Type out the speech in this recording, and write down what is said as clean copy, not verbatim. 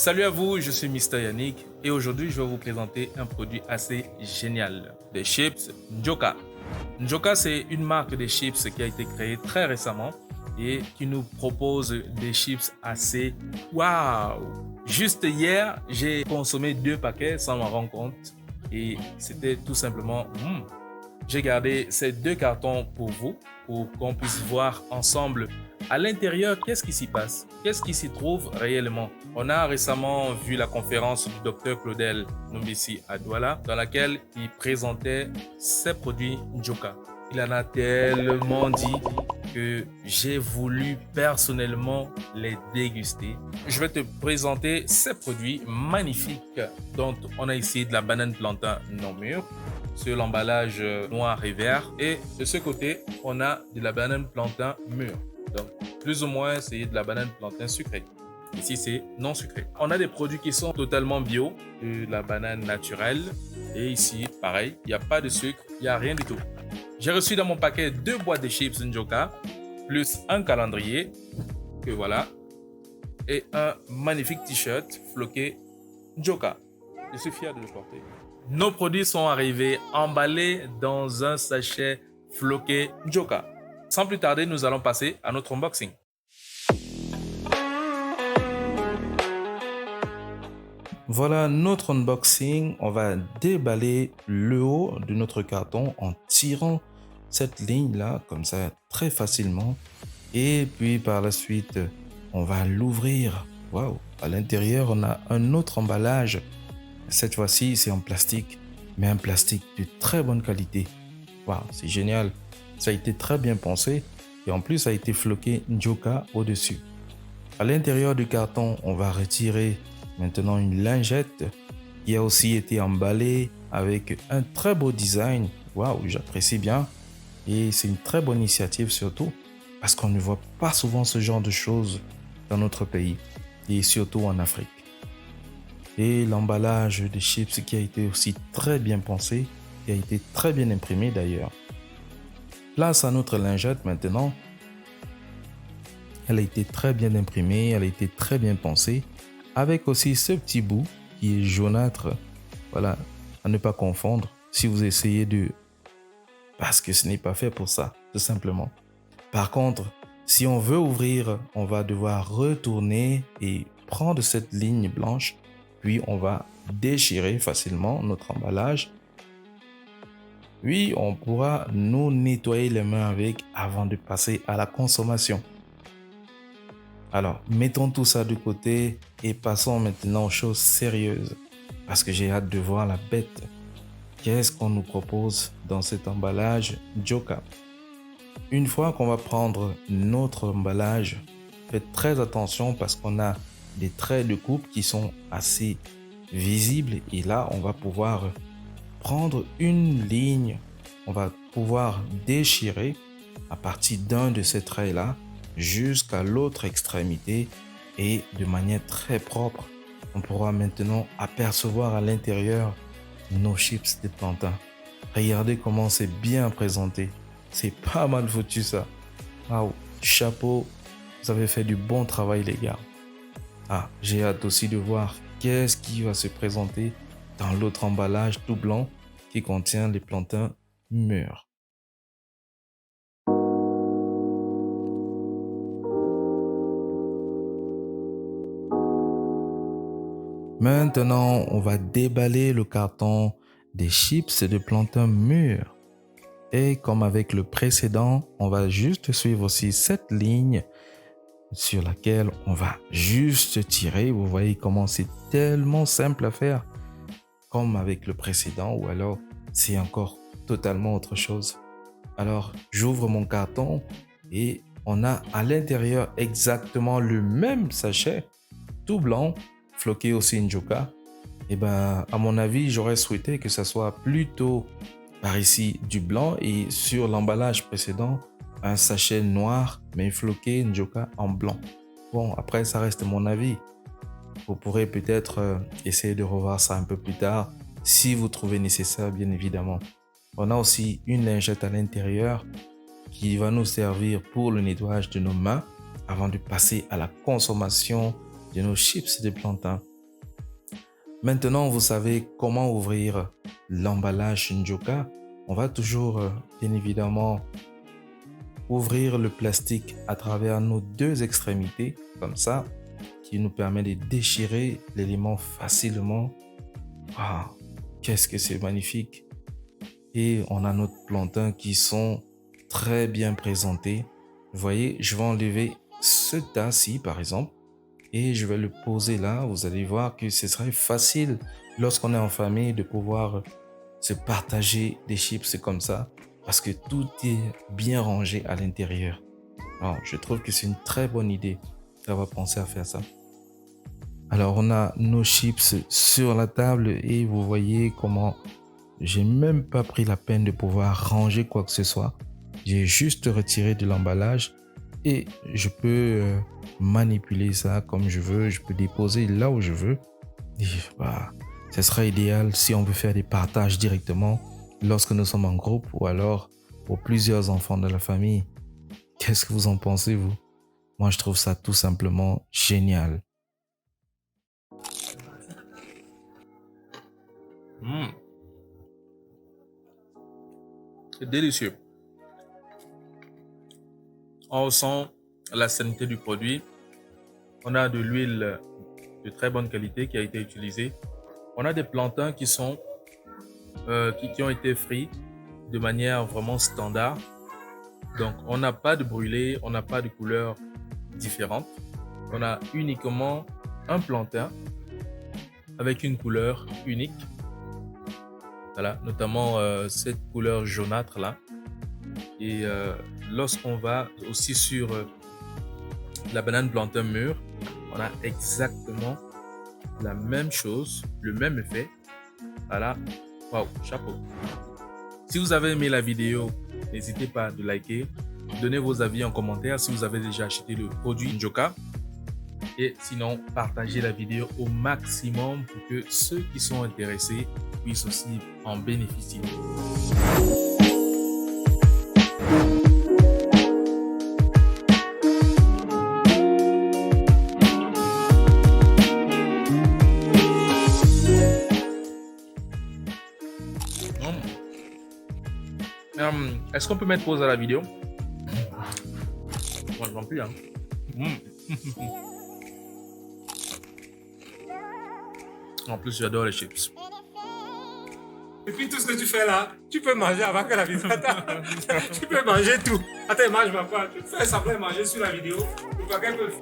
Salut à vous, je suis Mister Yannick et aujourd'hui je vais vous présenter un produit assez génial, des chips Njoka. Njoka, c'est une marque de chips qui a été créée très récemment et qui nous propose des chips assez waouh. Juste hier, j'ai consommé 2 paquets sans m'en rendre compte et c'était tout simplement J'ai gardé ces 2 cartons pour vous, pour qu'on puisse voir ensemble à l'intérieur qu'est-ce qui s'y passe, qu'est-ce qui s'y trouve réellement. On a récemment vu la conférence du docteur Claudel Nombessi à Douala, dans laquelle il présentait ses produits Njoka. Il en a tellement dit que j'ai voulu personnellement les déguster. Je vais te présenter ces produits magnifiques dont on a ici de la banane plantain non mûre sur l'emballage noir et vert, et de ce côté on a de la banane plantain mûre, donc plus ou moins c'est de la banane plantain sucrée. Ici c'est non sucré. On a des produits qui sont totalement bio, de la banane naturelle, et ici pareil, il n'y a pas de sucre, il n'y a rien du tout. J'ai reçu dans mon paquet 2 boîtes de chips Njoka, plus un calendrier, que voilà, et un magnifique t-shirt floqué Njoka. Je suis fier de le porter. Nos produits sont arrivés emballés dans un sachet floqué Njoka. Sans plus tarder, nous allons passer à notre unboxing. Voilà notre unboxing. On va déballer le haut de notre carton en tirant cette ligne-là, comme ça, très facilement. Et puis par la suite, on va l'ouvrir. Waouh! À l'intérieur, on a un autre emballage. Cette fois-ci, c'est en plastique, mais un plastique de très bonne qualité. Waouh, c'est génial. Ça a été très bien pensé et en plus, ça a été floqué Njoka au-dessus. À l'intérieur du carton, on va retirer maintenant une lingette qui a aussi été emballée avec un très beau design. Waouh, j'apprécie bien. Et c'est une très bonne initiative surtout parce qu'on ne voit pas souvent ce genre de choses dans notre pays et surtout en Afrique. Et l'emballage des chips qui a été aussi très bien pensé, qui a été très bien imprimé d'ailleurs. Place à notre lingette maintenant. Elle a été très bien imprimée, elle a été très bien pensée, avec aussi ce petit bout qui est jaunâtre. Voilà, à ne pas confondre si vous essayez de... Parce que ce n'est pas fait pour ça, tout simplement. Par contre, si on veut ouvrir, on va devoir retourner et prendre cette ligne blanche. Puis on va déchirer facilement notre emballage. Puis on pourra nous nettoyer les mains avec avant de passer à la consommation. Alors, mettons tout ça de côté et passons maintenant aux choses sérieuses. Parce que j'ai hâte de voir la bête. Qu'est-ce qu'on nous propose dans cet emballage Njoka? Une fois qu'on va prendre notre emballage, faites très attention parce qu'on a des traits de coupe qui sont assez visibles et là on va pouvoir prendre une ligne, on va pouvoir déchirer à partir d'un de ces traits là jusqu'à l'autre extrémité et de manière très propre on pourra maintenant apercevoir à l'intérieur nos chips de plantain. Regardez comment c'est bien présenté, c'est pas mal foutu ça. Waouh, chapeau, vous avez fait du bon travail les gars. Ah, j'ai hâte aussi de voir qu'est-ce qui va se présenter dans l'autre emballage tout blanc qui contient les plantains mûrs. Maintenant, on va déballer le carton des chips de plantains mûrs. Et comme avec le précédent, on va juste suivre aussi cette ligne sur laquelle on va juste tirer. Vous voyez comment c'est tellement simple à faire comme avec le précédent ou alors c'est encore totalement autre chose. Alors j'ouvre mon carton et on a à l'intérieur exactement le même sachet tout blanc floqué aussi Njoka. Et ben à mon avis j'aurais souhaité que ça soit plutôt par ici du blanc et sur l'emballage précédent un sachet noir mais floqué Njoka en blanc. Bon, après ça reste mon avis. Vous pourrez peut-être essayer de revoir ça un peu plus tard si vous trouvez nécessaire bien évidemment. On a aussi une lingette à l'intérieur qui va nous servir pour le nettoyage de nos mains avant de passer à la consommation de nos chips de plantain. Maintenant, vous savez comment ouvrir l'emballage Njoka. On va toujours, bien évidemment, ouvrir le plastique à travers nos deux extrémités, comme ça, qui nous permet de déchirer l'élément facilement. Ah, qu'est-ce que c'est magnifique! Et on a notre plantain qui sont très bien présentés. Vous voyez, je vais enlever ce tas-ci, par exemple, et je vais le poser là. Vous allez voir que ce serait facile lorsqu'on est en famille de pouvoir se partager des chips comme ça parce que tout est bien rangé à l'intérieur. Alors, je trouve que c'est une très bonne idée d'avoir pensé à faire ça. Alors, on a nos chips sur la table et vous voyez comment j'ai même pas pris la peine de pouvoir ranger quoi que ce soit. J'ai juste retiré de l'emballage et je peux manipuler ça comme je veux. Je peux déposer là où je veux. Et bah, ce sera idéal si on veut faire des partages directement lorsque nous sommes en groupe ou alors pour plusieurs enfants de la famille. Qu'est-ce que vous en pensez, vous? Moi, je trouve ça tout simplement génial. C'est délicieux. On ressent la sainteté du produit. On a de l'huile de très bonne qualité qui a été utilisée. On a des plantains qui ont été frits de manière vraiment standard. Donc, on n'a pas de brûlé, on n'a pas de couleur différente. On a uniquement un plantain avec une couleur unique. Voilà, notamment cette couleur jaunâtre là. Et lorsqu'on va aussi sur la banane plantain mûre, on a exactement la même chose, le même effet. Voilà, waouh, chapeau. Si vous avez aimé la vidéo, n'hésitez pas à liker, donnez vos avis en commentaire si vous avez déjà acheté le produit Njoka. Et sinon, partagez la vidéo au maximum pour que ceux qui sont intéressés puissent aussi en bénéficier. Est-ce qu'on peut mettre pause à la vidéo? Moi, je m'en plus, hein. En plus, j'adore les chips. Et puis tout ce que tu fais là, tu peux manger avant que la vidéo. Tu peux manger tout. Attends, mange ma part. Tu fais semblant de manger sur la vidéo. Pour pas qu'elle peut...